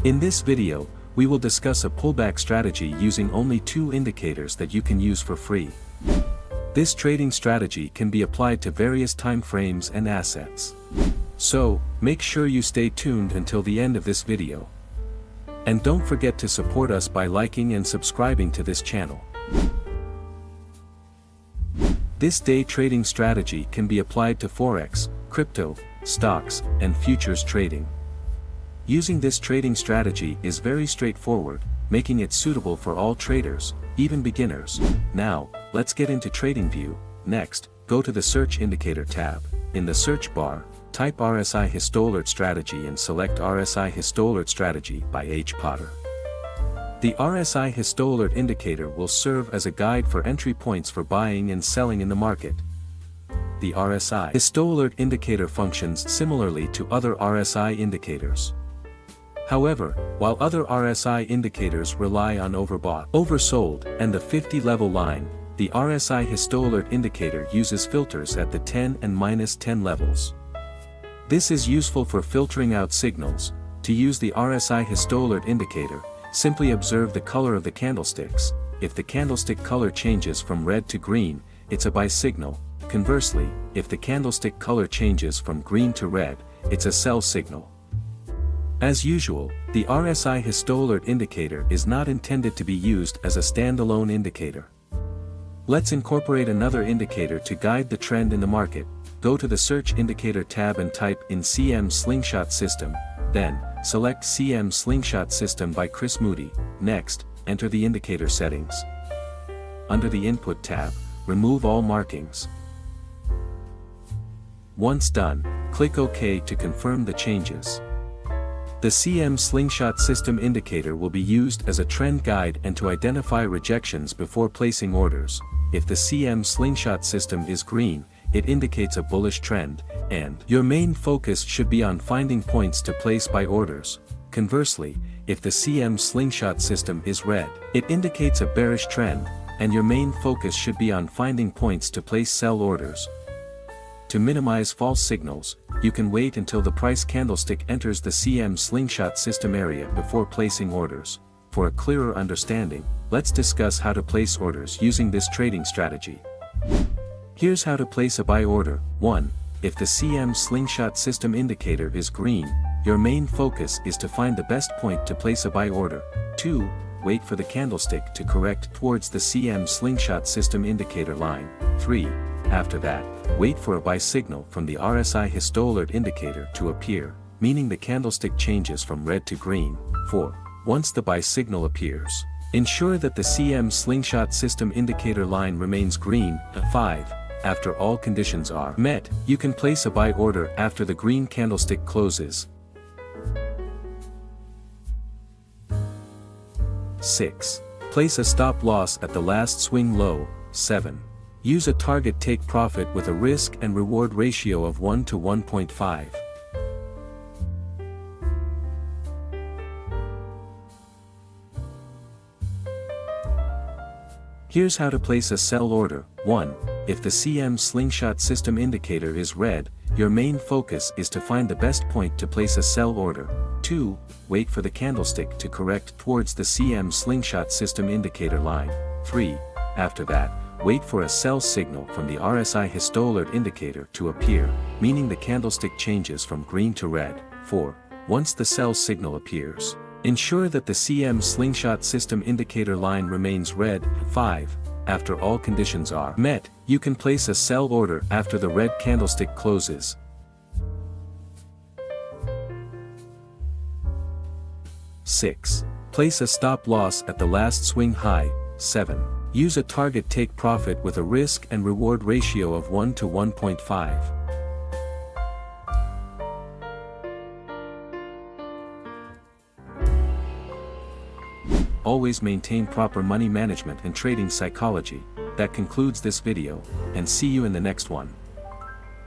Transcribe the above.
In this video, we will discuss a pullback strategy using only 2 indicators that you can use for free. This trading strategy can be applied to various time frames and assets. So, make sure you stay tuned until the end of this video. And don't forget to support us by liking and subscribing to this channel. This day trading strategy can be applied to Forex, crypto, stocks, and futures trading. Using this trading strategy is very straightforward, making it suitable for all traders, even beginners. Now, let's get into Tradingview. Next, go to the Search Indicator tab. In the search bar, type RSI HistoAlert strategy and select RSI HistoAlert strategy by H. Potter. The RSI HistoAlert indicator will serve as a guide for entry points for buying and selling in the market. The RSI HistoAlert indicator functions similarly to other RSI indicators. However, while other RSI indicators rely on overbought, oversold, and the 50-level line, the RSI HistoAlert indicator uses filters at the 10 and -10 levels. This is useful for filtering out signals. To use the RSI HistoAlert indicator, simply observe the color of the candlesticks. If the candlestick color changes from red to green, it's a buy signal. Conversely, if the candlestick color changes from green to red, it's a sell signal. As usual, the RSI HistoAlert indicator is not intended to be used as a standalone indicator. Let's incorporate another indicator to guide the trend in the market. Go to the Search Indicator tab and type in CM Slingshot System, then, select CM Slingshot System by Chris Moody. Next, enter the indicator settings. Under the Input tab, remove all markings. Once done, click OK to confirm the changes. The CM Slingshot System indicator will be used as a trend guide and to identify rejections before placing orders. If the CM Slingshot System is green, it indicates a bullish trend, and your main focus should be on finding points to place buy orders. Conversely, if the CM Slingshot System is red, it indicates a bearish trend, and your main focus should be on finding points to place sell orders. To minimize false signals, you can wait until the price candlestick enters the CM Slingshot System area before placing orders. For a clearer understanding, let's discuss how to place orders using this trading strategy. Here's how to place a buy order. 1. If the CM Slingshot System indicator is green, your main focus is to find the best point to place a buy order. 2. Wait for the candlestick to correct towards the CM Slingshot System indicator line. 3. After that, wait for a buy signal from the RSI HistoAlert indicator to appear, meaning the candlestick changes from red to green. 4. Once the buy signal appears, ensure that the CM Slingshot System indicator line remains green. 5. After all conditions are met, you can place a buy order after the green candlestick closes. 6. Place a stop loss at the last swing low. 7. Use a target take profit with a risk and reward ratio of 1 to 1.5. Here's how to place a sell order. 1. If the CM Slingshot System indicator is red, your main focus is to find the best point to place a sell order. 2. Wait for the candlestick to correct towards the CM Slingshot System indicator line. 3. After that, wait for a sell signal from the RSI HistoAlert indicator to appear, meaning the candlestick changes from green to red. 4. Once the sell signal appears, ensure that the CM Slingshot System indicator line remains red. 5. After all conditions are met, you can place a sell order after the red candlestick closes. 6. Place a stop loss at the last swing high. 7. Use a target take profit with a risk and reward ratio of 1 to 1.5. Always maintain proper money management and trading psychology. That concludes this video, and see you in the next one.